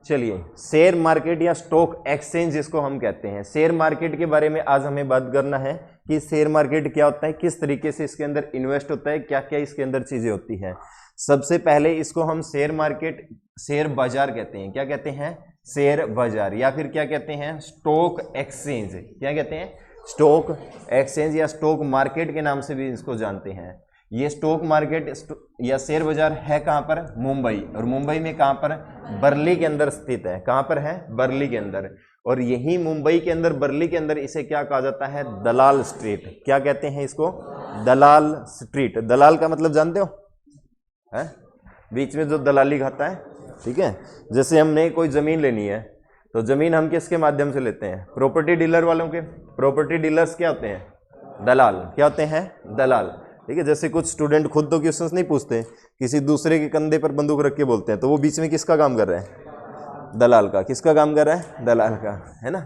चलिए, share market या stock exchange जिसको हम कहते हैं, शेयर मार्केट के बारे में आज हमें बात करना है कि शेयर मार्केट क्या होता है, किस तरीके से इसके अंदर इन्वेस्ट होता है, क्या क्या इसके अंदर चीजें होती हैं। सबसे पहले इसको हम शेयर मार्केट, शेयर बाजार कहते हैं। क्या कहते हैं? शेयर बाजार, या फिर क्या कहते हैं? Stock exchange. क्या कहते हैं? स्टॉक एक्सचेंज या स्टॉक मार्केट के नाम से भी इसको जानते हैं। ये स्टॉक मार्केट या शेयर बाजार है कहाँ पर? मुंबई। और मुंबई में कहाँ पर? बर्ली के अंदर स्थित है। कहाँ पर है? बर्ली के अंदर। और यही मुंबई के अंदर, बर्ली के अंदर इसे क्या कहा जाता है? दलाल स्ट्रीट। क्या कहते हैं इसको? दलाल स्ट्रीट। दलाल का मतलब जानते हो? है बीच में जो दलाली खाता है, ठीक है। जैसे हमने कोई जमीन लेनी है तो जमीन हम किसके माध्यम से लेते हैं? प्रॉपर्टी डीलर वालों के। प्रॉपर्टी डीलर्स क्या होते हैं? दलाल। क्या होते हैं? दलाल, ठीक है। जैसे कुछ स्टूडेंट खुद तो क्वेश्चंस नहीं पूछते, किसी दूसरे के कंधे पर बंदूक रख के बोलते हैं, तो वो बीच में किसका काम कर रहा है? दलाल का। किसका काम कर रहा है? दलाल का, है ना,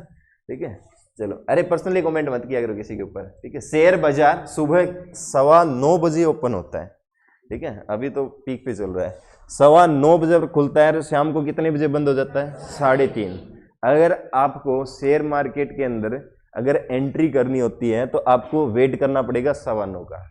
ठीक है। चलो, अरे पर्सनली कमेंट मत किया करो किसी के ऊपर, ठीक है। शेयर बाजार सुबह 9:15 बजे ओपन होता है, ठीक है। अभी तो पीक पे चल रहा है। 9:15 बजे खुलता है, शाम को कितने बजे बंद हो जाता है? 3:30। अगर आपको शेयर मार्केट के अंदर अगर एंट्री करनी होती है तो आपको वेट करना पड़ेगा 9:15 का,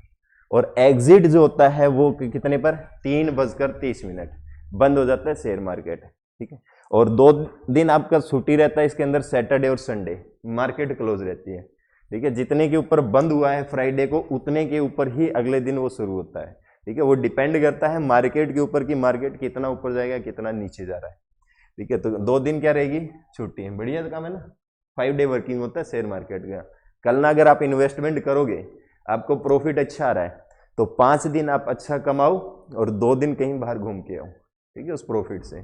और एग्जिट जो होता है वो कितने पर? 3:30 बंद हो जाता है शेयर मार्केट, ठीक है। और 2 दिन आपका छुट्टी रहता है इसके अंदर, सैटरडे और संडे मार्केट क्लोज रहती है, ठीक है। जितने के ऊपर बंद हुआ है फ्राइडे को, उतने के ऊपर ही अगले दिन वो शुरू होता है, ठीक है। वो डिपेंड करता है मार्केट के ऊपर कि मार्केट कितना ऊपर जाएगा, कितना नीचे जा रहा है, ठीक है। तो 2 दिन क्या रहेगी? छुट्टी है। बढ़िया काम है ना। 5 डे वर्किंग होता है शेयर मार्केट का। कल ना अगर आप इन्वेस्टमेंट करोगे, आपको प्रॉफिट अच्छा आ रहा है, तो 5 दिन आप अच्छा कमाओ और 2 दिन कहीं बाहर घूम के आओ, ठीक है, उस प्रॉफिट से,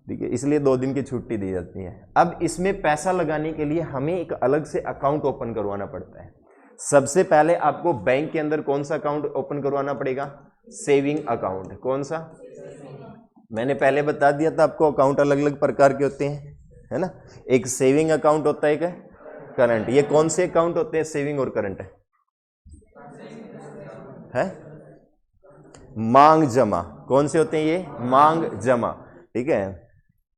ठीक है। इसलिए 2 दिन की छुट्टी दी जाती है। अब इसमें पैसा लगाने के लिए हमें एक अलग से अकाउंट ओपन करवाना पड़ता है। सबसे पहले आपको बैंक के अंदर कौन सा अकाउंट ओपन करवाना पड़ेगा? Saving account. कौन सा? मैंने पहले बता दिया था आपको, अकाउंट अलग अलग प्रकार के होते हैं, है ना। एक सेविंग अकाउंट होता है, एक करंट। ये कौन से अकाउंट होते हैं, सेविंग और करंट? है मांग जमा। कौन से होते हैं ये? मांग जमा, ठीक है।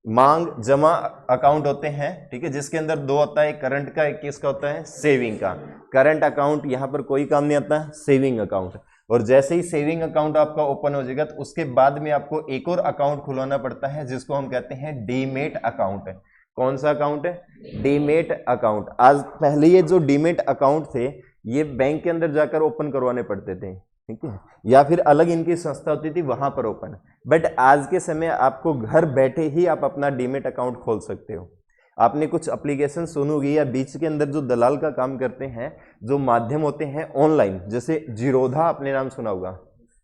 मांग जमा अकाउंट होते हैं, ठीक है, जिसके अंदर 2 होता है, करंट का, एक किसका होता है? सेविंग का। करंट अकाउंट यहाँ पर कोई काम नहीं आता, सेविंग अकाउंट। और जैसे ही सेविंग अकाउंट आपका ओपन हो जाएगा, तो उसके बाद में आपको एक और अकाउंट खुलवाना पड़ता है, जिसको हम कहते हैं डीमेट अकाउंट। कौन सा अकाउंट है? Demat account. आज पहले ये जो डीमेट अकाउंट थे, ये बैंक के अंदर जाकर ओपन करवाने पड़ते थे, ठीक है, या फिर अलग इनकी संस्था होती थी वहां पर ओपन। बट आज के समय आपको घर बैठे ही आप अपना डीमेट अकाउंट खोल सकते हो। आपने कुछ एप्लीकेशन सुनी होगी, या बीच के अंदर जो दलाल का काम करते हैं, जो माध्यम होते हैं ऑनलाइन, जैसे जीरोधा, आपने नाम सुना होगा।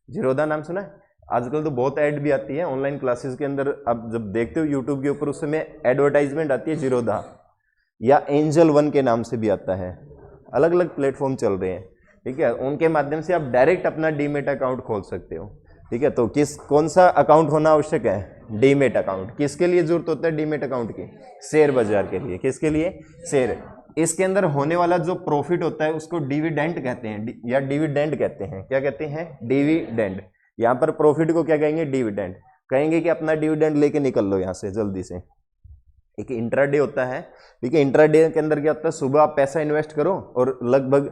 जीरोधा नाम सुना है? आजकल तो बहुत ऐड भी आती है ऑनलाइन क्लासेस के अंदर। आप जब देखते हो यूट्यूब के ऊपर, उस समय एडवर्टाइजमेंट आती है जीरोधा, या एंजल वन के नाम से भी आता है। अलग अलग प्लेटफॉर्म चल रहे हैं, ठीक है। उनके माध्यम से आप डायरेक्ट अपना डीमेट अकाउंट खोल सकते हो, ठीक है। तो कौन सा अकाउंट होना आवश्यक है? Demat account. किसके लिए जरूरत होता है डीमेट अकाउंट की? शेयर बाजार के लिए। किसके लिए? शेयर। इसके अंदर होने वाला जो प्रॉफिट होता है उसको डिविडेंड कहते हैं, या डिविडेंड कहते हैं। क्या कहते हैं? डिविडेंड। यहाँ पर प्रॉफिट को क्या कहेंगे? डिविडेंड। कहेंगे कि अपना डिविडेंड लेके निकल लो यहाँ से जल्दी से। एक इंट्राडे होता है, ठीक है। इंट्राडे के अंदर क्या होता है? सुबह आप पैसा इन्वेस्ट करो और लगभग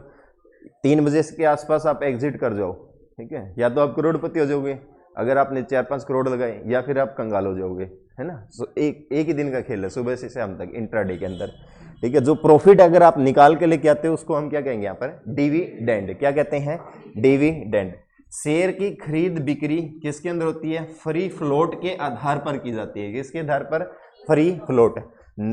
3 बजे के आसपास आप एग्जिट कर जाओ, ठीक है। या तो आप करोड़पति हो जाओगे अगर आपने 4-5 करोड़ लगाए, या फिर आप कंगाल हो जाओगे, है ना। सो एक ही दिन का खेल है, सुबह से शाम तक इंट्राडे के अंदर, ठीक है। जो प्रॉफिट अगर आप निकाल के लेके आते हो, उसको हम क्या कहेंगे यहाँ पर? डिविडेंड। क्या कहते हैं? डिविडेंड। शेयर की खरीद बिक्री किसके अंदर होती है? फ्री फ्लोट के आधार पर की जाती है। किसके आधार पर? Free float.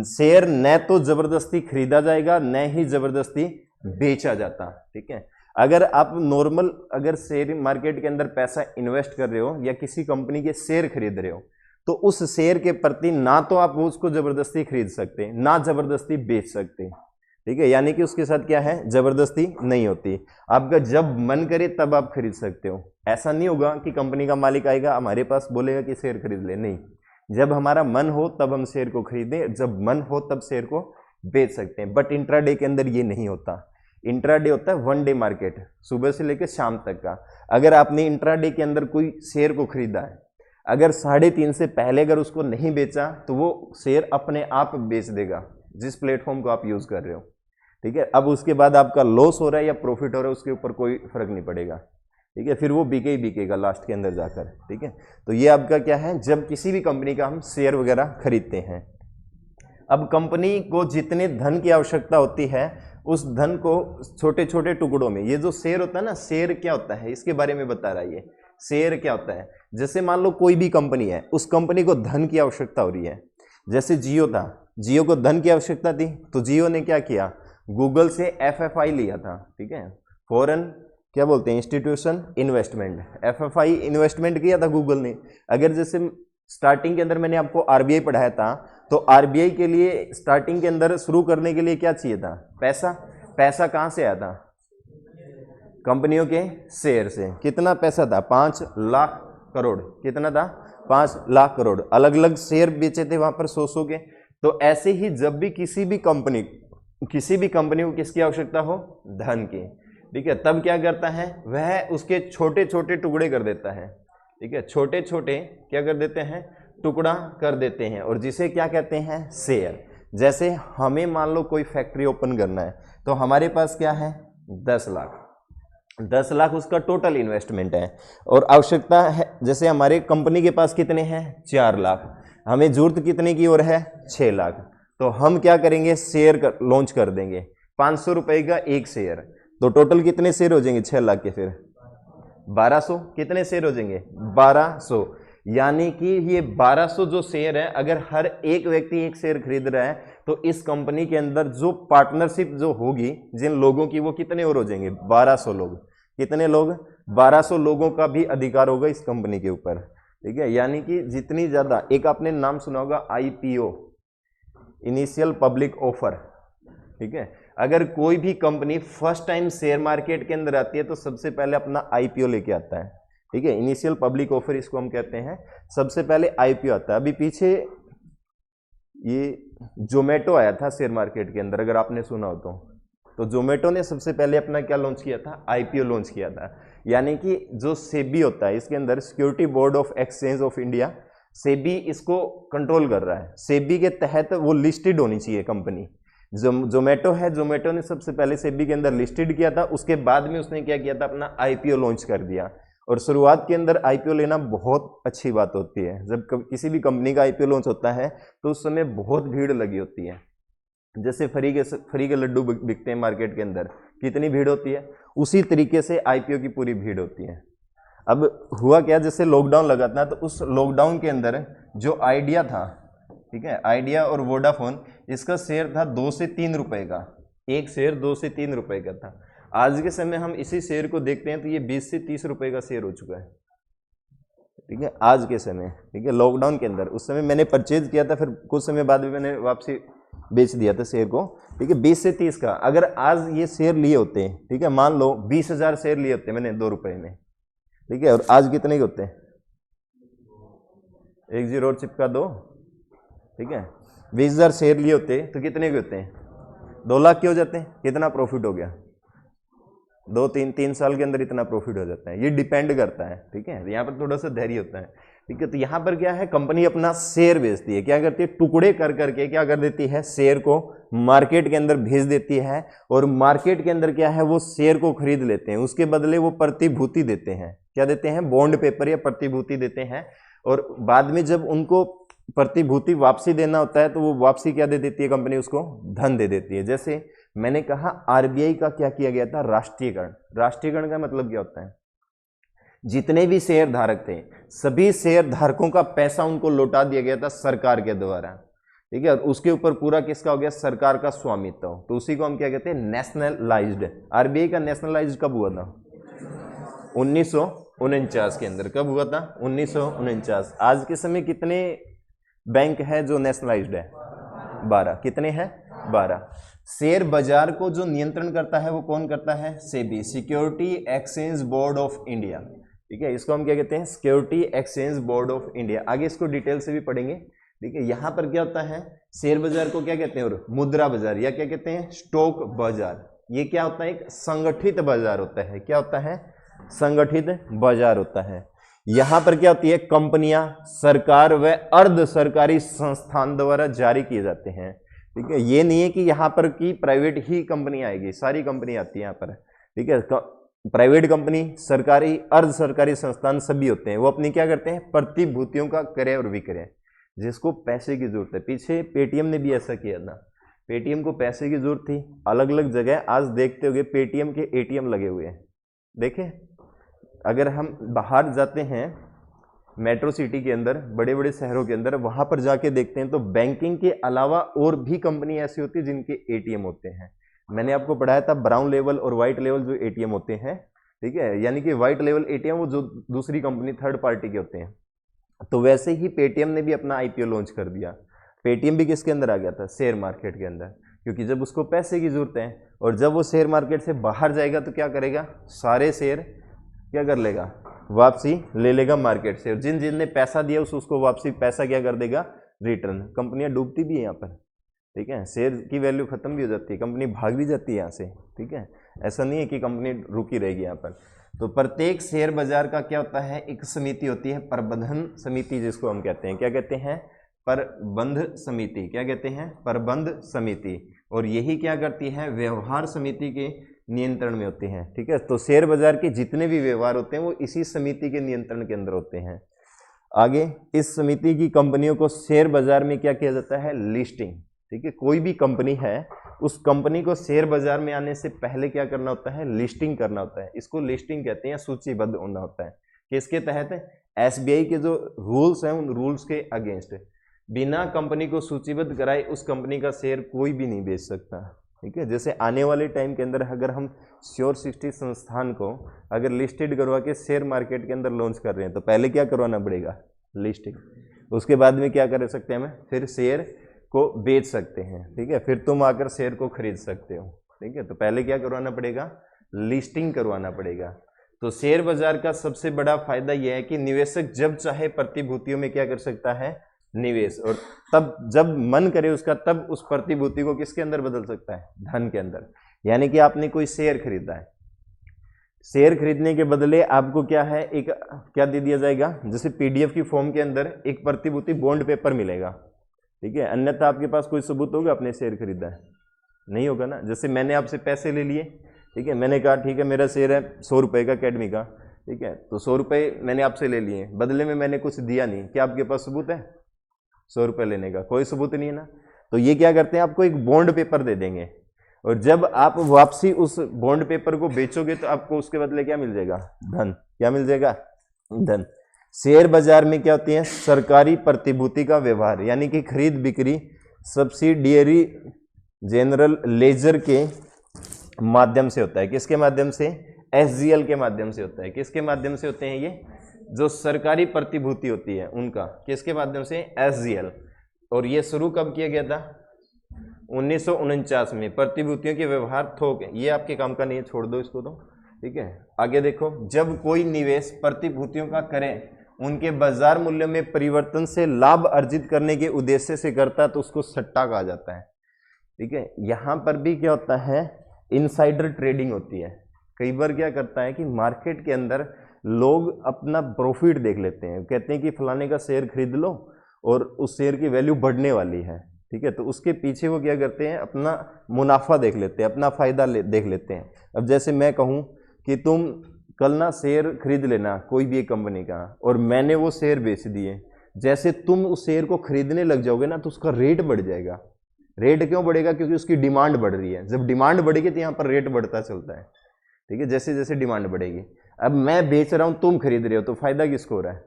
शेयर न तो जबरदस्ती खरीदा जाएगा, न ही जबरदस्ती बेचा जाता, ठीक है। अगर आप नॉर्मल अगर शेयर मार्केट के अंदर पैसा इन्वेस्ट कर रहे हो, या किसी कंपनी के शेयर खरीद रहे हो, तो उस शेयर के प्रति ना तो आप उसको जबरदस्ती खरीद सकते, ना जबरदस्ती बेच सकते, ठीक है। यानी कि उसके साथ क्या है? जबरदस्ती नहीं होती। आपका जब मन करे तब आप खरीद सकते हो। ऐसा नहीं होगा कि कंपनी का मालिक आएगा हमारे पास बोलेगा कि शेयर खरीद ले, नहीं। जब हमारा मन हो तब हम शेयर को खरीदें, जब मन हो तब शेयर को बेच सकते हैं। बट इंट्राडे के अंदर ये नहीं होता। इंट्राडे होता है 1 डे मार्केट, सुबह से लेकर शाम तक का। अगर आपने इंट्राडे के अंदर कोई शेयर को खरीदा है, अगर 3.5 से पहले अगर उसको नहीं बेचा तो वो शेयर अपने आप बेच देगा जिस प्लेटफॉर्म को आप यूज कर रहे हो, ठीक है। अब उसके बाद आपका लॉस हो रहा है या प्रॉफिट हो रहा है उसके ऊपर कोई फर्क नहीं पड़ेगा, ठीक है, फिर वो बिके ही बिकेगा लास्ट के अंदर जाकर, ठीक है। तो ये आपका क्या है, जब किसी भी कंपनी का हम शेयर वगैरह खरीदते हैं। अब कंपनी को जितने धन की आवश्यकता होती है उस धन को छोटे छोटे टुकड़ों में, ये जो शेयर होता है ना, शेयर क्या होता है इसके बारे में बता रहा है ये। शेयर क्या होता है, जैसे मान लो कोई भी कंपनी है, उस कंपनी को धन की आवश्यकता हो रही है। जैसे जियो था, जियो को धन की आवश्यकता थी तो जियो ने क्या किया, गूगल से FFI लिया था, ठीक है, फॉरेन क्या बोलते हैं इंस्टीट्यूशन इन्वेस्टमेंट, FFI इन्वेस्टमेंट किया था गूगल ने। अगर जैसे स्टार्टिंग के अंदर मैंने आपको RBI पढ़ाया था, तो RBI के लिए स्टार्टिंग के अंदर शुरू करने के लिए क्या चाहिए था, पैसा। पैसा कहाँ से आया था, कंपनियों के शेयर से। कितना पैसा था, 5 लाख करोड़। कितना था, 5 लाख करोड़। अलग अलग शेयर बेचे थे वहां पर 100 के। तो ऐसे ही जब भी किसी भी कंपनी को किसकी आवश्यकता हो, धन की, ठीक है, तब क्या करता है, वह उसके छोटे छोटे टुकड़े कर देता है, ठीक है, छोटे छोटे क्या कर देते हैं, टुकड़ा कर देते हैं, और जिसे क्या कहते हैं, शेयर। जैसे हमें मान लो कोई फैक्ट्री ओपन करना है, तो हमारे पास क्या है, 10 लाख। 10 लाख उसका टोटल इन्वेस्टमेंट है, और आवश्यकता है, जैसे हमारे कंपनी के पास कितने हैं, 4 लाख, हमें जरूरत कितने की और है, 6 लाख। तो हम क्या करेंगे, शेयर लॉन्च कर देंगे, 500 रुपए का एक शेयर। तो टोटल कितने शेयर हो जाएंगे, 6 लाख के, फिर 1200। कितने शेयर हो जाएंगे, 1200। यानी कि ये 1200 जो शेयर है, अगर हर एक व्यक्ति एक शेयर खरीद रहा है, तो इस कंपनी के अंदर जो पार्टनरशिप जो होगी जिन लोगों की, वो कितने और हो जाएंगे, 1200 लोग। कितने लोग, 1200 लोगों का भी अधिकार होगा इस कंपनी के ऊपर, ठीक है। यानी कि जितनी ज्यादा, एक आपने नाम सुना होगा IPO, इनिशियल पब्लिक ऑफर, ठीक है। अगर कोई भी company first time share market के अंदर आती है तो सबसे पहले अपना IPO लेके आता है, ठीक है, इनिशियल पब्लिक ऑफर इसको हम कहते हैं। सबसे पहले IPO आता है। अभी पीछे ये जोमेटो आया था शेयर मार्केट के अंदर, अगर आपने सुना हो तो जोमेटो ने सबसे पहले अपना क्या लॉन्च किया था, IPO लॉन्च किया था। यानी कि जो सेबी होता है, इसके अंदर security board of exchange of India, SEBI इसको कंट्रोल कर रहा है। सेबी के तहत वो लिस्टेड होनी चाहिए कंपनी। जोमेटो है, जोमेटो ने सबसे पहले सेबी के अंदर लिस्टेड किया था, उसके बाद में उसने क्या किया था, अपना IPO लॉन्च कर दिया। और शुरुआत के अंदर IPO लेना बहुत अच्छी बात होती है। जब किसी भी कंपनी का IPO लॉन्च होता है तो उस समय बहुत भीड़ लगी होती है। जैसे फ्री के लड्डू बिकते हैं मार्केट के अंदर, कितनी भीड़ होती है, उसी तरीके से IPO की पूरी भीड़ होती है। अब हुआ क्या, जैसे लॉकडाउन लगा था, तो उस लॉकडाउन के अंदर जो आइडिया था, ठीक है, आइडिया और वोडाफोन, इसका शेयर था 2 से 3 रुपए का। एक शेयर 2 से 3 रुपए का था। आज के समय हम इसी शेयर को देखते हैं तो ये 20 से 30 रुपए का शेयर हो चुका है, ठीक है, आज के समय, ठीक है, लॉकडाउन के अंदर। उस समय मैंने परचेज किया था, फिर कुछ समय बाद में मैंने वापसी बेच दिया था शेयर को, ठीक है, 20 से 30 का। अगर आज ये शेयर लिए होते हैं, ठीक है, मान लो 20,000 शेयर लिए होते मैंने 2 रुपए में, ठीक है, और आज कितने के होते हैं, 1 0 और चिपका 2, ठीक है, 20,000 शेयर लिए होते तो कितने के होते हैं, 2 लाख के हो जाते हैं। कितना प्रॉफिट हो गया, 2-3 साल के अंदर इतना प्रॉफिट हो जाता है। ये डिपेंड करता है, ठीक है, यहाँ पर थोड़ा सा धैर्य होता है, ठीक है। तो यहाँ पर क्या है, कंपनी अपना शेयर बेचती है, क्या करती है, टुकड़े कर करके क्या कर देती है, शेयर को मार्केट के अंदर भेज देती है, और मार्केट के अंदर क्या है, वो शेयर को खरीद लेते हैं। उसके बदले वो प्रतिभूति देते हैं, क्या देते हैं, बॉन्ड पेपर या प्रतिभूति देते हैं। और बाद में जब उनको प्रतिभूति वापसी देना होता है तो वो वापसी क्या दे देती है कंपनी, उसको धन दे देती है। जैसे मैंने कहा RBI का क्या किया गया था, राष्ट्रीयकरण। राष्ट्रीयकरण का मतलब क्या होता है, जितने भी शेयर धारक थे सभी शेयर धारकों का पैसा उनको लौटा दिया गया था सरकार के द्वारा, ठीक है, और उसके ऊपर पूरा किसका हो गया, सरकार का स्वामित्व। तो उसी को हम क्या कहते हैं, नेशनलाइज्ड। RBI का नेशनलाइज्ड कब हुआ था, 1949 के अंदर। कब हुआ था, 1949। आज के समय कितने बैंक है जो नेशनलाइज्ड है, 12। कितने हैं, 12। शेयर बाजार को जो नियंत्रण करता है वो कौन करता है, SEBI, security exchange board of India, ठीक है, इसको हम क्या कहते हैं, security exchange board of India. आगे इसको डिटेल से भी पढ़ेंगे, ठीक है। यहाँ पर क्या होता है, शेयर बाजार को क्या कहते हैं, और मुद्रा बाजार या क्या कहते हैं, स्टॉक बाजार। ये क्या होता है, एक संगठित बाजार होता है। क्या होता है, संगठित बाजार होता है। यहां पर क्या होती है, कंपनियां सरकार व अर्ध सरकारी संस्थान द्वारा जारी किए जाते हैं। ठीक है, ये नहीं है कि यहां पर की प्राइवेट ही कंपनी आएगी, सारी कंपनी आती है यहां पर। ठीक है, प्राइवेट कंपनी, सरकारी, अर्ध सरकारी संस्थान सभी होते हैं। वो अपनी क्या करते हैं, प्रतिभूतियों का क्रय और विक्रय, जिसको पैसे की जरूरत है। पीछे पेटीएम ने भी ऐसा किया था, पेटीएम को पैसे की जरूरत थी, अलग अलग जगह आज देखते होंगे पेटीएम के एटीएम लगे हुए हैं। देखें, अगर हम बाहर जाते हैं मेट्रो सिटी के अंदर, बड़े बड़े शहरों के अंदर, वहां पर जाके देखते हैं तो बैंकिंग के अलावा और भी कंपनी ऐसी होती है जिनके एटीएम होते हैं। मैंने आपको पढ़ाया था ब्राउन लेवल और व्हाइट लेवल जो एटीएम होते हैं। ठीक है, यानी कि व्हाइट लेवल एटीएम वो जो दूसरी कंपनी थर्ड पार्टी के होते हैं। तो वैसे ही पेटीएम ने भी अपना आईपीओ लॉन्च कर दिया। पेटीएम भी किसके अंदर आ गया था, शेयर मार्केट के अंदर, क्योंकि जब उसको पैसे की जरूरत है और जब वो शेयर मार्केट से बाहर जाएगा तो क्या करेगा, सारे शेयर क्या कर लेगा, वापसी ले लेगा मार्केट से, और जिन जिन ने पैसा दिया उसको वापसी पैसा क्या कर देगा, रिटर्न। कंपनियां डूबती भी है यहाँ पर। ठीक है, शेयर की वैल्यू खत्म भी हो जाती है, कंपनी भाग भी जाती है यहाँ से। ठीक है, ऐसा नहीं है कि कंपनी रुकी रहेगी यहाँ पर। तो प्रत्येक शेयर बाजार का क्या होता है, एक समिति होती है, प्रबंधन समिति जिसको हम कहते हैं। क्या कहते हैं, प्रबंध समिति। क्या कहते हैं, प्रबंध समिति। और यही क्या करती है, व्यवहार समिति के नियंत्रण में होती हैं। ठीक है, तो शेयर बाजार के जितने भी व्यवहार होते हैं वो इसी समिति के नियंत्रण के अंदर होते हैं। आगे, इस समिति की कंपनियों को शेयर बाजार में क्या किया जाता है, लिस्टिंग। ठीक है, कोई भी कंपनी है, उस कंपनी को शेयर बाजार में आने से पहले क्या करना होता है, लिस्टिंग करना होता है। इसको लिस्टिंग कहते हैं, सूचीबद्ध होना होता है। किसके तहत, एसबीआई के जो रूल्स हैं उन रूल्स के अगेंस्ट। बिना कंपनी को सूचीबद्ध कराए उस कंपनी का शेयर कोई भी नहीं बेच सकता। ठीक है, जैसे आने वाले टाइम के अंदर अगर हम श्योर 60 संस्थान को अगर लिस्टेड करवा के शेयर मार्केट के अंदर लॉन्च कर रहे हैं तो पहले क्या करवाना पड़ेगा, लिस्टिंग। उसके बाद में क्या कर सकते हैं, हमें फिर शेयर को बेच सकते हैं। ठीक है, फिर तुम आकर शेयर को खरीद सकते हो। ठीक है, तो पहले क्या करवाना पड़ेगा, लिस्टिंग करवाना पड़ेगा। तो शेयर बाजार का सबसे बड़ा फायदा यह है कि निवेशक जब चाहे प्रतिभूतियों में क्या कर सकता है, निवेश, और तब जब मन करे उसका तब उस प्रतिभूति को किसके अंदर बदल सकता है, धन के अंदर। यानी कि आपने कोई शेयर खरीदा है, शेयर खरीदने के बदले आपको क्या है, एक क्या दे दिया जाएगा, जैसे पीडीएफ की फॉर्म के अंदर एक प्रतिभूति बॉन्ड पेपर मिलेगा। ठीक है, अन्यथा आपके पास कोई सबूत होगा आपने शेयर खरीदा है, नहीं होगा ना। जैसे मैंने आपसे पैसे ले लिए, ठीक है, मैंने कहा ठीक है मेरा शेयर है 100 रुपये का अकेडमी का। ठीक है, तो 100 रुपये मैंने आपसे ले लिए, बदले में मैंने कुछ दिया नहीं, क्या आपके पास सबूत है 100 रुपये लेने का? कोई सबूत नहीं है ना। तो ये क्या करते हैं, आपको एक बॉन्ड पेपर दे देंगे, और जब आप वापसी उस बॉन्ड पेपर को बेचोगे तो आपको उसके बदले क्या मिल जाएगा, धन। क्या मिल जाएगा, धन। शेयर बाजार में क्या होती है, सरकारी प्रतिभूति का व्यवहार, यानी कि खरीद बिक्री सब्सिडियरी जनरल लेजर के माध्यम से होता है। किसके माध्यम से, एसजीएल के माध्यम से होता है। किसके माध्यम से होते हैं ये, जो सरकारी प्रतिभूति होती है उनका, किसके माध्यम से, एसजीएल। और ये शुरू कब किया गया था, 1949 में। प्रतिभूतियों के व्यवहार थोक है, ये आपके काम का नहीं है, छोड़ दो इसको तो। ठीक है, आगे देखो, जब कोई निवेश प्रतिभूतियों का करें उनके बाजार मूल्य में परिवर्तन से लाभ अर्जित करने के उद्देश्य से करता है तो उसको सट्टा कहा जाता है। ठीक है, यहां पर भी क्या होता है, इनसाइडर ट्रेडिंग होती है। कई बार क्या करता है कि मार्केट के अंदर लोग अपना प्रॉफिट देख लेते हैं, कहते हैं कि फलाने का शेयर खरीद लो और उस शेयर की वैल्यू बढ़ने वाली है। ठीक है, तो उसके पीछे वो क्या करते हैं, अपना मुनाफा देख लेते हैं, अपना फायदा देख लेते हैं। अब जैसे मैं कहूँ कि तुम कल ना शेयर खरीद लेना कोई भी एक कंपनी का, और मैंने वो शेयर बेच दिए, जैसे तुम उस शेयर को खरीदने लग जाओगे ना तो उसका रेट बढ़ जाएगा। रेट क्यों बढ़ेगा, क्योंकि उसकी डिमांड बढ़ रही है। जब डिमांड बढ़ेगी तो यहाँ पर रेट बढ़ता चलता है। ठीक है, जैसे जैसे डिमांड बढ़ेगी। अब मैं बेच रहा हूँ, तुम खरीद रहे हो, तो फायदा किसको हो रहा है,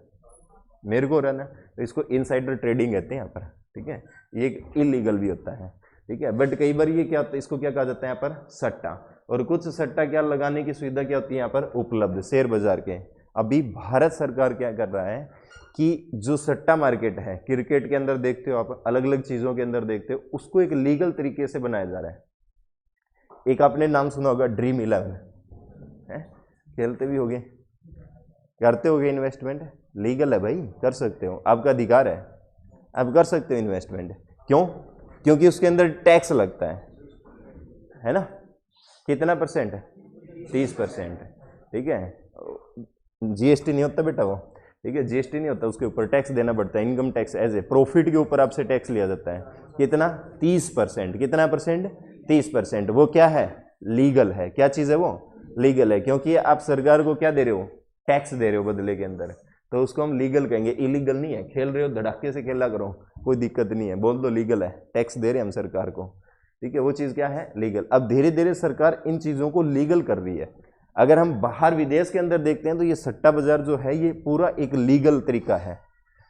मेरे को हो रहा है ना। तो इसको इनसाइडर ट्रेडिंग कहते हैं यहाँ पर। ठीक है, ये इलीगल भी होता है। ठीक है, बट कई बार ये क्या होता है, इसको क्या कहा जाता है यहाँ पर, सट्टा। और कुछ सट्टा क्या लगाने की सुविधा क्या होती है यहाँ पर उपलब्ध शेयर बाजार के। अभी भारत सरकार क्या कर रहा है कि जो सट्टा मार्केट है, क्रिकेट के अंदर देखते हो आप, अलग अलग चीज़ों के अंदर देखते हो, उसको एक लीगल तरीके से बनाया जा रहा है। एक आपने नाम सुना होगा ड्रीम 11 है, खेलते भी होगे, करते होगे इन्वेस्टमेंट, लीगल है भाई, कर सकते हो, आपका अधिकार है, आप कर सकते हो इन्वेस्टमेंट। क्यों, क्योंकि उसके अंदर टैक्स लगता है ना। कितना परसेंट है, 30%। ठीक है, जीएसटी नहीं होता बेटा वो, ठीक है, जीएसटी नहीं होता, उसके ऊपर टैक्स देना पड़ता है, income tax as a profit के ऊपर आपसे टैक्स लिया जाता है। कितना? 30%। कितना परसेंट? 30%। वो क्या है? लीगल है। क्या चीज़ है वो? लीगल है, क्योंकि आप सरकार को क्या दे रहे हो? टैक्स दे रहे हो बदले के अंदर, तो उसको हम लीगल कहेंगे। इलीगल नहीं है। खेल रहे हो धड़ाके से खेला करो, कोई दिक्कत नहीं है, बोल दो लीगल है, टैक्स दे रहे हैं हम सरकार को, ठीक है, वो चीज़ क्या है? लीगल। अब धीरे धीरे सरकार इन चीज़ों को लीगल कर रही है। अगर हम बाहर विदेश के अंदर देखते हैं तो ये सट्टा बाजार जो है ये पूरा एक लीगल तरीका है,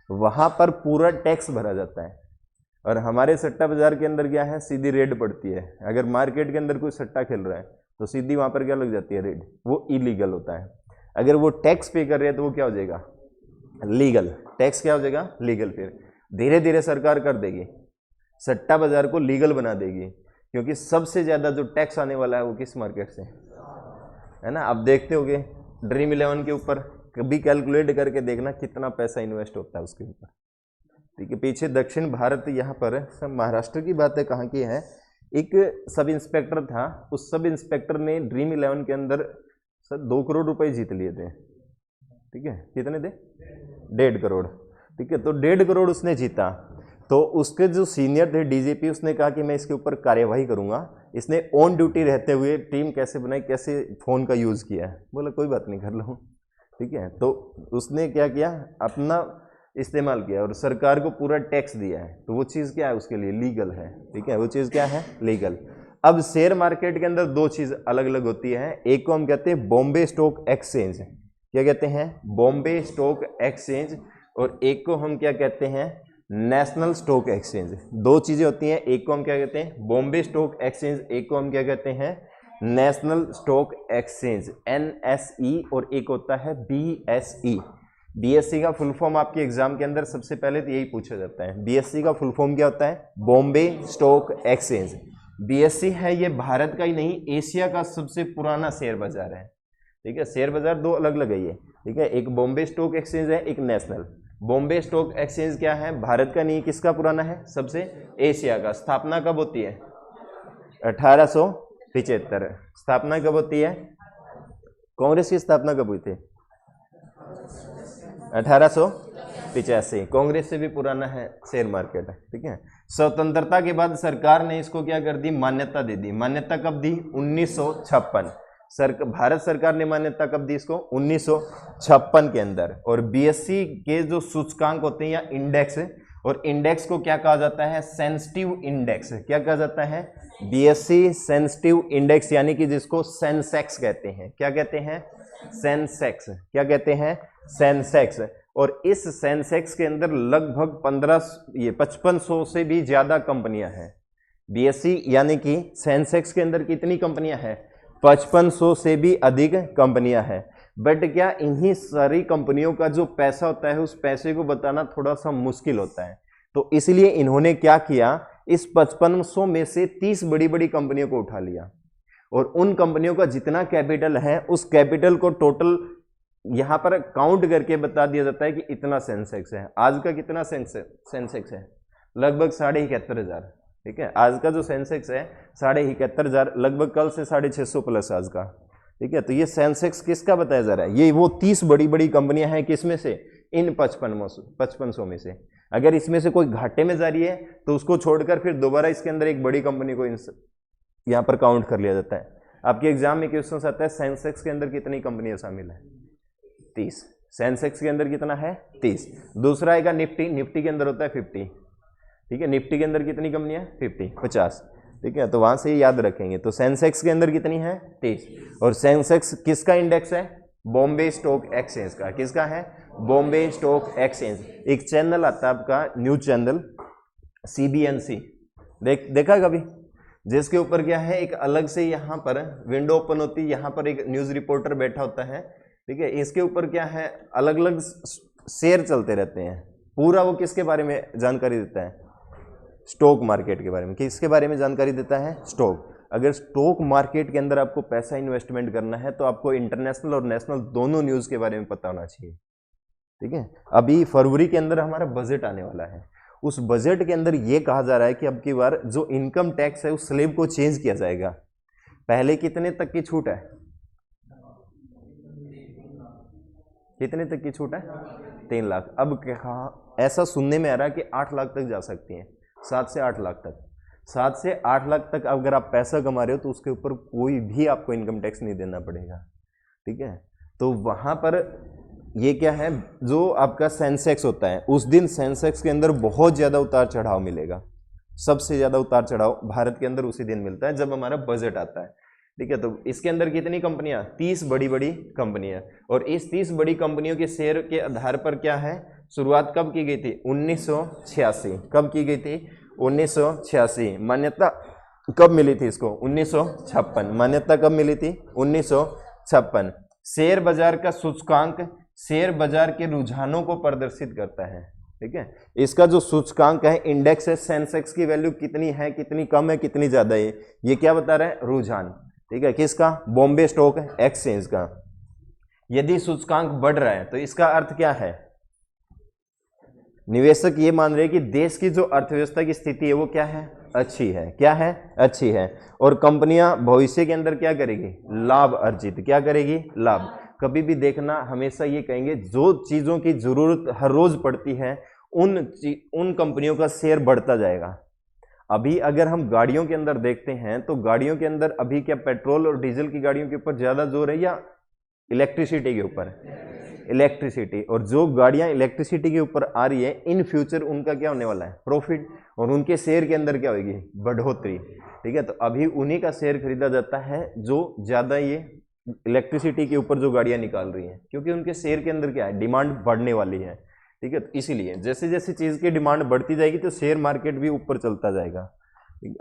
वहाँ पर पूरा टैक्स भरा जाता है। और हमारे सट्टा बाजार के अंदर क्या है? सीधी रेड पड़ती है। अगर मार्केट के अंदर कोई सट्टा खेल रहा है तो सीधी वहाँ पर क्या लग जाती है? रेड। वो इलीगल होता है। अगर वो टैक्स पे कर रहे हैं तो वो क्या हो जाएगा? लीगल। टैक्स क्या हो जाएगा? लीगल। फिर धीरे धीरे सरकार कर देगी, सट्टा बाजार को लीगल बना देगी, क्योंकि सबसे ज़्यादा जो टैक्स आने वाला है वो किस मार्केट से है ना? आप देखते होगे ड्रीम 11 के ऊपर, कभी कैलकुलेट करके देखना कितना पैसा इन्वेस्ट होता है उसके ऊपर, ठीक है। पीछे दक्षिण भारत, यहाँ पर सब महाराष्ट्र की बात है, कहाँ की है? एक सब इंस्पेक्टर था, उस सब इंस्पेक्टर ने ड्रीम 11 के अंदर सर 2 करोड़ रुपए जीत लिए थे, ठीक है। कितने थे? 1.5 करोड़, ठीक है। तो 1.5 करोड़ उसने जीता, तो उसके जो सीनियर थे डीजीपी, उसने कहा कि मैं इसके ऊपर कार्यवाही करूंगा। इसने ऑन ड्यूटी रहते हुए टीम कैसे बनाई, कैसे फ़ोन का यूज़ किया है। बोला कोई बात नहीं, कर लो, ठीक है। तो उसने क्या किया? अपना इस्तेमाल किया और सरकार को पूरा टैक्स दिया है, तो वो चीज़ क्या है? उसके लिए लीगल है, ठीक है। वो चीज़ क्या है? लीगल। अब शेयर मार्केट के अंदर 2 चीज़ अलग अलग होती है। एक को हम कहते हैं बॉम्बे स्टॉक एक्सचेंज, क्या कहते हैं? Bombay stock exchange. और एक को हम क्या कहते हैं? National stock exchange. 2 चीज़ें होती हैं, एक को हम क्या कहते हैं? बॉम्बे स्टॉक एक्सचेंज, एक को हम क्या कहते हैं? नेशनल स्टॉक एक्सचेंज, NSE, और एक होता है BSE। BSE का फुल फॉर्म आपके एग्जाम के अंदर सबसे पहले तो यही पूछा जाता है। BSE का फुल फॉर्म क्या होता है? Bombay stock exchange. BSE है ये भारत का ही नहीं, एशिया का सबसे पुराना शेयर बाजार है, ठीक है। शेयर बाजार 2 अलग अलग है ये, ठीक है। एक बॉम्बे स्टॉक एक्सचेंज है, एक नेशनल। बॉम्बे स्टॉक एक्सचेंज क्या है? भारत का नहीं, किसका पुराना है? सबसे एशिया का। स्थापना कब होती है? 1875। स्थापना कब होती है? कांग्रेस की स्थापना कब हुई थी? 1885। कांग्रेस से भी पुराना है शेयर मार्केट, ठीक है। स्वतंत्रता के बाद सरकार ने इसको क्या कर दी? मान्यता दे दी। मान्यता कब दी? 1956। भारत सरकार ने मान्यता कब दी इसको? 1956 के अंदर। और BSE के जो सूचकांक होते हैं या इंडेक्स, और इंडेक्स को क्या कहा जाता है? Sensitive index. क्या कहा जाता है? BSE सेंसिटिव इंडेक्स, यानी कि जिसको सेंसेक्स कहते हैं। क्या कहते हैं? सेंसेक्स। क्या कहते हैं? सेंसेक्स। और इस सेंसेक्स के अंदर लगभग 5500 से भी ज्यादा कंपनियां हैं। BSE यानी कि सेंसेक्स के अंदर कितनी कंपनियां हैं? 5500 से भी अधिक कंपनियां हैं। बट क्या इन्हीं सारी कंपनियों का जो पैसा होता है, उस पैसे को बताना थोड़ा सा मुश्किल होता है, तो इसलिए इन्होंने क्या किया? इस 5500 में से 30 बड़ी बड़ी कंपनियों को उठा लिया, और उन कंपनियों का जितना कैपिटल है उस कैपिटल को टोटल यहां पर काउंट करके बता दिया जाता है कि इतना सेंसेक्स है। आज का कितना सेंसेक्स है? लगभग 71,500, ठीक है। आज का जो सेंसेक्स है 71,500, लगभग कल से 650 प्लस आज का, ठीक है। तो ये सेंसेक्स किसका बताया जा रहा है? ये वो 30 बड़ी बड़ी कंपनियां हैं, किसमें से? इन 5500 में से। अगर इसमें से कोई घाटे में जा रही है तो उसको छोड़कर फिर दोबारा इसके अंदर एक बड़ी कंपनी को यहाँ पर काउंट कर लिया जाता है। आपके एग्जाम में क्वेश्चन आता है सेंसेक्स के अंदर कितनी कंपनियां शामिल है? 30। सेंसेक्स के अंदर कितना है? 30। दूसरा आएगा निफ्टी। निफ्टी के अंदर होता है 50, ठीक है। निफ्टी के अंदर कितनी कंपनियां? 50, ठीक है। तो वहां से याद रखेंगे। तो सेंसेक्स के अंदर कितनी है? 30। और सेंसेक्स किसका इंडेक्स है? बॉम्बे स्टॉक एक्सचेंज का। किसका है? Bombay stock exchange. एक चैनल आता है आपका, न्यूज चैनल CBNC, देखा कभी? जिसके ऊपर क्या है? एक अलग से यहाँ पर विंडो ओपन होती है, यहाँ पर एक न्यूज रिपोर्टर बैठा होता है, ठीक है। इसके ऊपर क्या है? अलग अलग शेयर चलते रहते हैं। पूरा वो किसके बारे में जानकारी देता है? स्टॉक मार्केट के बारे में। किसके बारे में जानकारी देता है? स्टॉक। अगर स्टॉक मार्केट के अंदर आपको पैसा इन्वेस्टमेंट करना है तो आपको इंटरनेशनल और नेशनल दोनों न्यूज़ के बारे में पता होना चाहिए, ठीक है। अभी फरवरी के अंदर हमारा बजट आने वाला है। उस बजट के अंदर ये कहा जा रहा है कि अब की बार जो इनकम टैक्स है उस स्लैब को चेंज किया जाएगा। पहले कितने तक की छूट है? कितने तक की छूट है? 3 लाख। अब क्या ऐसा सुनने में आ रहा है कि 8 लाख तक जा सकती हैं, 7 से 8 लाख तक। 7 से 8 लाख तक अगर आप पैसा कमा रहे हो तो उसके ऊपर कोई भी आपको इनकम टैक्स नहीं देना पड़ेगा, ठीक है। तो वहाँ पर ये क्या है, जो आपका सेंसेक्स होता है उस दिन सेंसेक्स के अंदर बहुत ज़्यादा उतार चढ़ाव मिलेगा। सबसे ज़्यादा उतार चढ़ाव भारत के अंदर उसी दिन मिलता है जब हमारा बजट आता है, ठीक है। तो इसके अंदर कितनी कंपनियां? 30 बड़ी बड़ी कंपनियां। और इस 30 बड़ी कंपनियों के शेयर के आधार पर क्या है, शुरुआत कब की गई थी? 1986। कब की गई थी? 1986। मान्यता कब मिली थी इसको? 1956। मान्यता कब मिली थी? 1956। शेयर बाजार का सूचकांक शेयर बाजार के रुझानों को प्रदर्शित करता है, ठीक है। इसका जो सूचकांक है, इंडेक्स है, सेंसेक्स की वैल्यू कितनी है, कितनी कम है, कितनी ज्यादा है, ये क्या बता रहा है? रुझान, ठीक है। किसका? बॉम्बे स्टॉक एक्सचेंज का। यदि सूचकांक बढ़ रहा है तो इसका अर्थ क्या है? निवेशक ये मान रहे हैं कि देश की जो अर्थव्यवस्था की स्थिति है वो क्या है? अच्छी है। क्या है? अच्छी है। और कंपनियां भविष्य के अंदर क्या करेगी? लाभ अर्जित। क्या करेगी? लाभ। कभी भी देखना, हमेशा ये कहेंगे जो चीजों की जरूरत हर रोज पड़ती है उन कंपनियों का शेयर बढ़ता जाएगा। अभी अगर हम गाड़ियों के अंदर देखते हैं तो गाड़ियों के अंदर अभी क्या पेट्रोल और डीजल की गाड़ियों के ऊपर ज्यादा जोर है या इलेक्ट्रिसिटी के ऊपर? इलेक्ट्रिसिटी। और जो गाड़ियां इलेक्ट्रिसिटी के ऊपर आ रही है इन फ्यूचर उनका क्या होने वाला है? प्रॉफिट। और उनके शेयर के अंदर क्या होगी? बढ़ोतरी, ठीक है। तो अभी उन्हीं का शेयर खरीदा जाता है जो ज्यादा ये इलेक्ट्रिसिटी के ऊपर जो गाड़ियां निकाल रही हैं, क्योंकि उनके शेयर के अंदर क्या है? डिमांड बढ़ने वाली है, ठीक है। तो इसीलिए जैसे जैसे चीज की डिमांड बढ़ती जाएगी तो शेयर मार्केट भी ऊपर चलता जाएगा।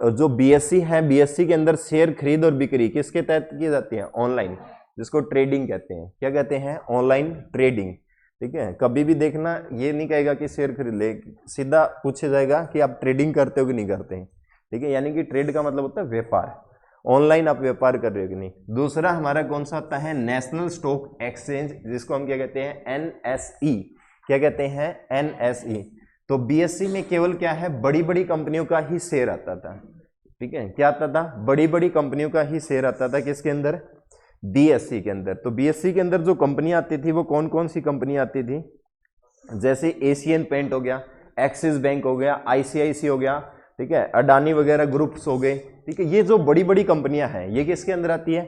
और जो बीएससी है, बीएससी के अंदर शेयर खरीद और बिक्री किसके तहत की जाती है? ऑनलाइन, जिसको ट्रेडिंग कहते हैं। क्या कहते हैं? ऑनलाइन ट्रेडिंग, ठीक है। कभी भी देखना ये नहीं कहेगा कि शेयर खरीद ले, सीधा पूछा जाएगा कि आप ट्रेडिंग करते हो कि नहीं करते हैं, ठीक है। यानी कि ट्रेड का मतलब होता है व्यापार। ऑनलाइन आप व्यापार कर रहे हो कि नहीं। दूसरा हमारा कौन सा आता है? नेशनल स्टॉक एक्सचेंज, जिसको हम क्या कहते हैं? एनएसई। क्या कहते हैं? एनएसई। तो बीएससी में केवल क्या है? बड़ी बड़ी कंपनियों का ही शेयर आता था, ठीक है। क्या आता था? बड़ी बड़ी कंपनियों का ही शेयर आता था। किसके अंदर? बीएससी के अंदर। तो बीएससी के अंदर जो कंपनियां आती थी वो कौन कौन सी कंपनियां आती थी? जैसे एशियन पेंट हो गया, एक्सिस बैंक हो गया, आईसीआईसी हो गया, ठीक है, अडानी वगैरह ग्रुप्स हो गए, ठीक है। ये जो बड़ी बड़ी कंपनियां हैं ये किसके अंदर आती है?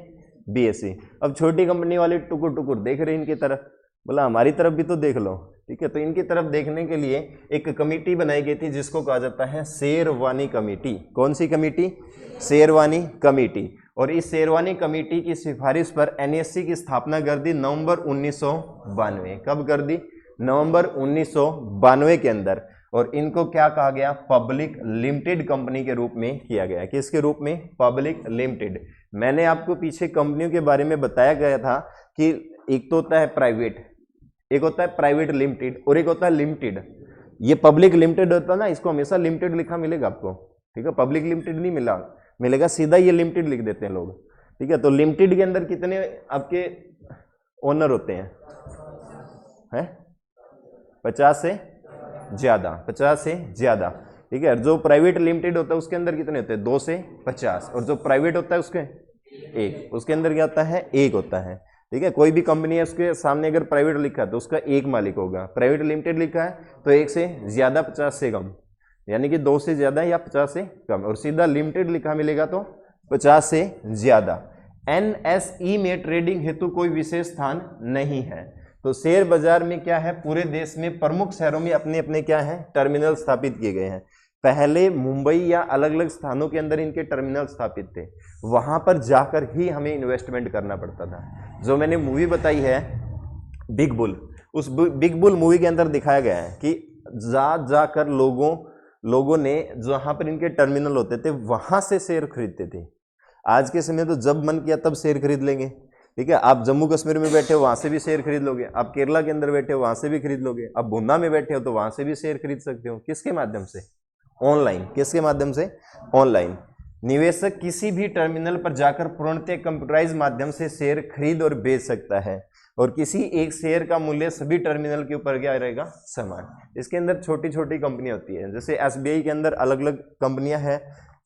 बीएससी। अब छोटी कंपनी वाले टुकुर टुकुर देख रहे हैं इनकी तरफ, बोला हमारी तरफ भी तो देख लो, ठीक है। तो इनकी तरफ देखने के लिए एक कमेटी बनाई गई थी जिसको कहा जाता है शेरवानी कमेटी। कौन सी कमेटी? शेरवानी कमेटी। और इस शेरवानी कमेटी की सिफारिश पर एनएससी की स्थापना कर दी नवंबर 1992। कब कर दी? नवंबर 1992 के अंदर। और इनको क्या कहा गया? पब्लिक लिमिटेड कंपनी के रूप में किया गया। किसके रूप में? Public limited. मैंने आपको पीछे कंपनियों के बारे में बताया गया था कि एक तो होता है प्राइवेट, एक होता है प्राइवेट लिमिटेड और एक होता है लिमिटेड। ये पब्लिक लिमिटेड होता है ना, इसको हमेशा लिमिटेड लिखा मिलेगा आपको, ठीक है। पब्लिक लिमिटेड नहीं मिलेगा, सीधा ये लिमिटेड लिख देते हैं लोग, ठीक है। तो लिमिटेड के अंदर कितने आपके ओनर होते हैं? 50 से ज्यादा, 50 से ज्यादा, ठीक है। जो प्राइवेट लिमिटेड होता है उसके अंदर कितने होते हैं? 2 से 50। और जो प्राइवेट होता है उसके 1, उसके अंदर क्या होता है? 1 होता है, ठीक है। कोई भी कंपनी है उसके सामने अगर प्राइवेट लिखा है तो उसका 1 मालिक होगा। प्राइवेट लिमिटेड लिखा है तो 1 से ज्यादा, 50 से कम, यानी कि 2 से ज्यादा या 50 से कम। और सीधा लिमिटेड लिखा मिलेगा तो 50 से ज्यादा। एनएसई में ट्रेडिंग हेतु कोई विशेष स्थान नहीं है। तो शेयर बाजार में क्या है? पूरे देश में प्रमुख शहरों में अपने अपने क्या है? टर्मिनल स्थापित किए गए हैं। पहले मुंबई या अलग अलग स्थानों के अंदर इनके टर्मिनल स्थापित थे, वहां पर जाकर ही हमें इन्वेस्टमेंट करना पड़ता था। जो मैंने मूवी बताई है बिग बुल, उस बिग बुल मूवी के अंदर दिखाया गया है कि जाकर लोगों ने जहां पर इनके टर्मिनल होते थे वहां से शेयर खरीदते थे। आज के समय तो जब मन किया तब शेयर खरीद लेंगे, ठीक है। आप जम्मू कश्मीर में बैठे हो वहां से भी शेयर खरीद लोगे, आप केरला के अंदर बैठे हो वहां से भी खरीद लोगे, आप भुन्ना में बैठे हो तो वहां से भी शेयर खरीद सकते हो। किसके माध्यम से? ऑनलाइन। किसके माध्यम से? ऑनलाइन। निवेशक किसी भी टर्मिनल पर जाकर पूर्णतः कंप्यूटराइज माध्यम से शेयर खरीद और बेच सकता है और किसी एक शेयर का मूल्य सभी टर्मिनल के ऊपर क्या रहेगा? समान। इसके अंदर छोटी छोटी कंपनियां होती है, जैसे एसबीआई के अंदर अलग अलग कंपनियां हैं,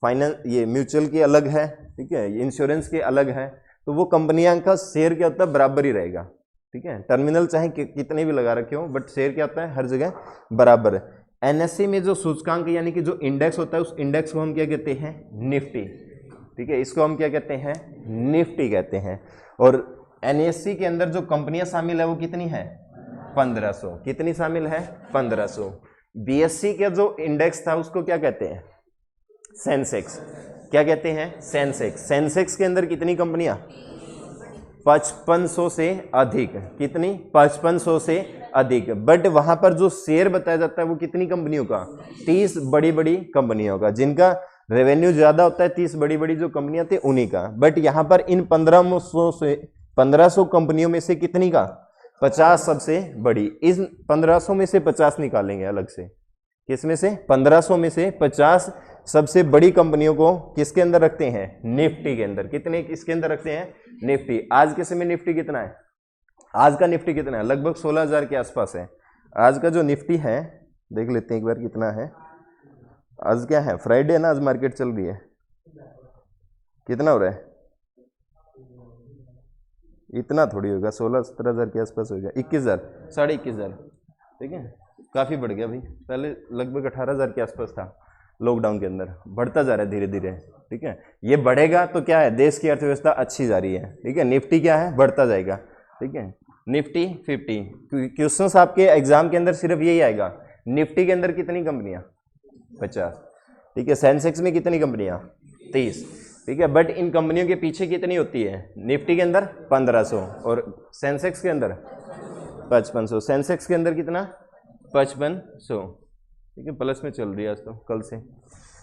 फाइनेंस ये म्यूचुअल की अलग है, ठीक है, इंश्योरेंस के अलग है। तो वो कंपनियां का शेयर क्या होता है? बराबर ही रहेगा, ठीक है, टर्मिनल चाहे कितने भी लगा रखे हो, बट शेयर क्या होता है हर जगह बराबर। एनएससी में जो सूचकांक यानी कि जो इंडेक्स होता है उस इंडेक्स को हम क्या कहते हैं, निफ्टी। ठीक है, इसको हम क्या कहते हैं, निफ्टी कहते हैं। और एनएससी के अंदर जो कंपनियां शामिल है वो कितनी है, 1500। कितनी शामिल है, 1500। बीएससी का जो इंडेक्स था उसको क्या कहते हैं, सेंसेक्स। क्या कहते हैं, सेंसेक्स। सेंसेक्स के अंदर कितनी कंपनियां, 5500 से अधिक। कितनी, 5500 से अधिक। बट वहां पर जो शेयर बताया जाता है वो कितनी कंपनियों का, 30 बड़ी बड़ी कंपनियों का, जिनका रेवेन्यू ज्यादा होता है। 30 बड़ी बड़ी जो कंपनियां थी उन्हीं का। बट यहां पर इन 1500 कंपनियों में से कितनी का, 50 सबसे बड़ी। इस 1500 में से 50 निकालेंगे अलग से। किसमें से, 1500 में से 50 सबसे बड़ी कंपनियों को किसके अंदर रखते हैं, निफ्टी के अंदर। कितने किसके अंदर रखते हैं, निफ्टी। आज के समय निफ्टी कितना है, आज का निफ्टी कितना है, लगभग 16,000 के आसपास है। आज का जो निफ्टी है देख लेते हैं एक बार कितना है। आज क्या है, फ्राइडे है ना, आज मार्केट चल रही है। कितना हो रहा है, इतना थोड़ी होगा, 16-17,000 के आसपास होगा। 21,000, 21,500। ठीक है, काफ़ी बढ़ गया भाई। पहले लगभग 18,000 के आसपास था लॉकडाउन के अंदर, बढ़ता जा रहा है धीरे धीरे। ठीक है, ये बढ़ेगा तो क्या है, देश की अर्थव्यवस्था अच्छी जा रही है। ठीक है, निफ्टी क्या है, बढ़ता जाएगा। ठीक है, निफ्टी 50। क्वेश्चंस आपके एग्जाम के अंदर सिर्फ यही आएगा, निफ्टी के अंदर कितनी कंपनियां, 50। ठीक है, सेंसेक्स में कितनी कंपनियां, 30। ठीक है, बट इन कंपनियों के पीछे कितनी होती है, निफ्टी के अंदर 1500 और सेंसेक्स के अंदर 5500। सेंसेक्स के अंदर कितना, 5500। ठीक है, प्लस में चल रही है आज तो, कल से।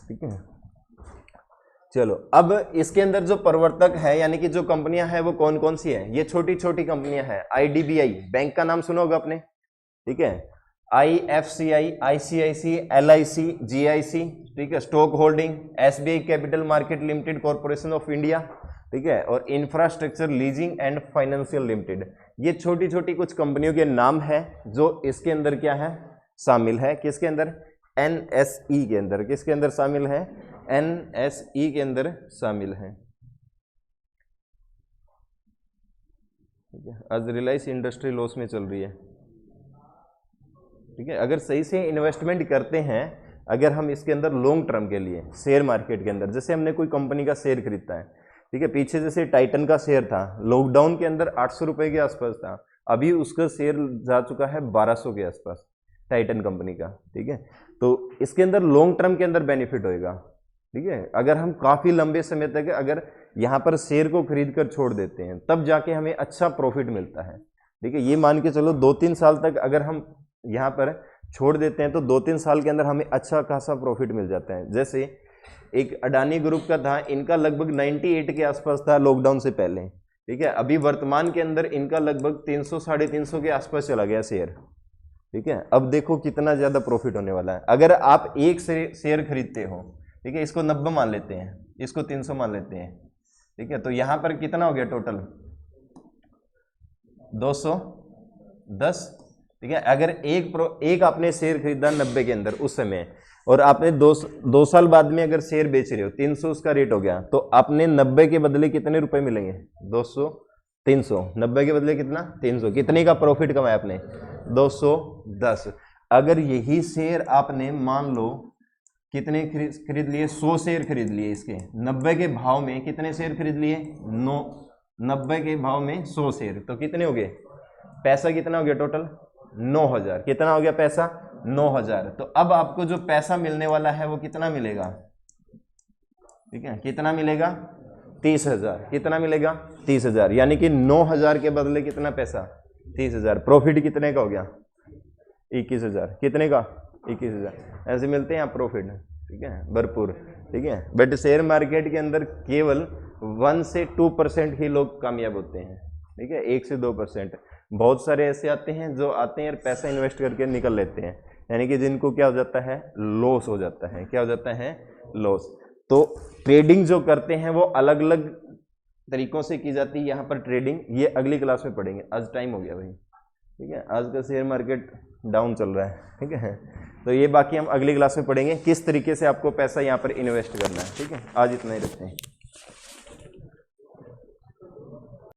ठीक है, चलो अब इसके अंदर जो प्रवर्तक है यानी कि जो कंपनियां हैं वो कौन कौन सी है, ये छोटी छोटी कंपनियां हैं। आईडीबीआई बैंक का नाम सुना होगा आपने। ठीक है, आईएफसीआई, आईसीआईसी, एलआईसी, जीआईसी। ठीक है, stock holding, SBI capital market limited, corporation of India. ठीक है, और infrastructure leasing and financial limited. ये छोटी छोटी कुछ कंपनियों के नाम है जो इसके अंदर क्या है, शामिल है। किसके अंदर, एनएसई के अंदर। किसके अंदर शामिल है, एनएसई के अंदर शामिल है। ठीक है, आज रिलायंस इंडस्ट्री लॉस में चल रही है। ठीक है, अगर सही से इन्वेस्टमेंट करते हैं, अगर हम इसके अंदर लॉन्ग टर्म के लिए शेयर मार्केट के अंदर, जैसे हमने कोई कंपनी का शेयर खरीदता है। ठीक है, पीछे जैसे टाइटन का शेयर था, लॉकडाउन के अंदर 800 रुपए के आसपास था, अभी उसका शेयर जा चुका है 1200 के आसपास, टाइटन कंपनी का। ठीक है, तो इसके अंदर लॉन्ग टर्म के अंदर बेनिफिट होएगा। ठीक है, अगर हम काफ़ी लंबे समय तक अगर यहाँ पर शेयर को खरीद कर छोड़ देते हैं तब जाके हमें अच्छा प्रॉफिट मिलता है। ठीक है, ये मान के चलो 2-3 साल तक अगर हम यहाँ पर छोड़ देते हैं तो 2-3 साल के अंदर हमें अच्छा खासा प्रॉफिट मिल जाता है। जैसे एक अडानी ग्रुप का था, इनका लगभग 98 के आसपास था लॉकडाउन से पहले। ठीक है, अभी वर्तमान के अंदर इनका लगभग 300-350 के आसपास चला गया शेयर। ठीक है, अब देखो कितना ज़्यादा प्रॉफिट होने वाला है। अगर आप एक शेयर खरीदते हो, ठीक है, इसको 90 मान लेते हैं, इसको 300 मान लेते हैं। ठीक है, तो यहाँ पर कितना हो गया टोटल, 210। ठीक है, अगर एक आपने शेयर खरीदा 90 के अंदर उस समय, और आपने 2 साल बाद में अगर शेयर बेच रहे हो, 300 उसका रेट हो गया, तो आपने 90 के बदले कितने रुपए मिलेंगे, 200, 300। 90 के बदले कितना, 300। कितने का प्रॉफिट कमाया आपने, 210। अगर यही शेयर आपने मान लो कितने खरीद लिए, 100 शेयर खरीद लिए, इसके 90 के भाव में कितने शेयर खरीद लिए, 90 के भाव में 100 शेयर, तो कितने हो गए, पैसा कितना हो गया टोटल, 9000। कितना हो गया पैसा, 9000। तो अब आपको जो पैसा मिलने वाला है वो कितना मिलेगा, ठीक है, कितना मिलेगा, 30,000। कितना मिलेगा, 30,000। यानी कि 9000 के बदले कितना पैसा, 30,000। प्रॉफिट कितने का हो गया, 21,000। कितने का, 21,000। ऐसे मिलते हैं आप प्रॉफिट। ठीक है, भरपूर। ठीक है, बट शेयर मार्केट के अंदर केवल 1 से 2% ही लोग कामयाब होते हैं। ठीक है, 1 से 2%। बहुत सारे ऐसे आते हैं जो आते हैं और पैसा इन्वेस्ट करके निकल लेते हैं, यानी कि जिनको क्या हो जाता है, लॉस हो जाता है। क्या हो जाता है, लॉस। तो ट्रेडिंग जो करते हैं वो अलग अलग तरीकों से की जाती है। यहाँ पर ट्रेडिंग ये अगली क्लास में पढ़ेंगे। आज टाइम हो गया भाई। ठीक है, आज का शेयर मार्केट डाउन चल रहा है। ठीक है, तो ये बाकी हम अगली क्लास में पढ़ेंगे किस तरीके से आपको पैसा यहाँ पर इन्वेस्ट करना है। ठीक है, आज इतना ही रखते हैं।